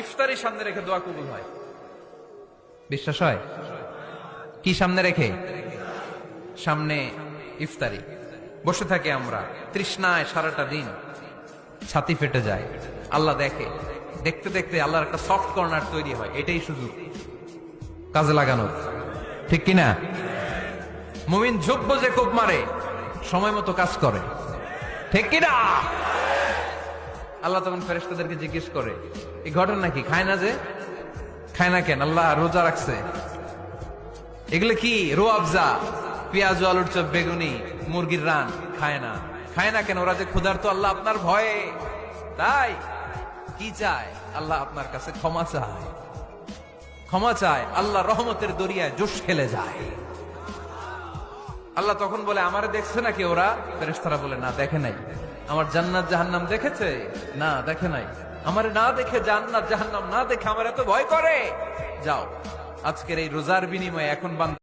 ইফতারের সামনে রেখে দোয়া কবুল হয়। বিশ্বাস হয়? কি সামনে রেখে? সামনে ইফতারি। বসে থাকি আমরা তৃষ্ণায় সারাটা দিন, ছাতি ফেটে যায়। আল্লাহ দেখে, দেখতে দেখতে আল্লাহর একটা সফট কর্নার তৈরি হয়। এটাই সুযোগ কাজে লাগানোর, ঠিক কিনা? মুমিন যোগ্য যে কোপ মারে, সময় মতো কাজ করে, ঠিক কিনা? আল্লাহ তখন ফেরেশতাদেরকে জিজ্ঞেস করে, এই ঘটনা কি? খায় না যে? খায় না কেন? আল্লাহ রোজা রাখছে। এগুলো কি? রোয়াবজা, পেঁয়াজ, আলুর চপ, বেগুনি, মুরগির রান খায় না। খায় না কেন? ওরা যে ক্ষুধার্ত, আল্লাহ আপনার ভয়ে। তাই কি চায়? আল্লাহ আপনার কাছে ক্ষমা চায়। ক্ষমা চায়, আল্লাহ রহমতের দরিয়ায় জোশ খেলে যায়। আল্লাহ তখন বলে, আমারে দেখছে নাকি ওরা? ফেরেশতারা বলে, না দেখে নাই। আমার জান্নাত জাহান্নাম দেখেছে? না দেখে নাই। আমারে না দেখে, জান্নাত জাহান্নাম না দেখে আমার এত ভয় করে? যাও, আজকের এই রোজার বিনিময়ে এখন বান্দা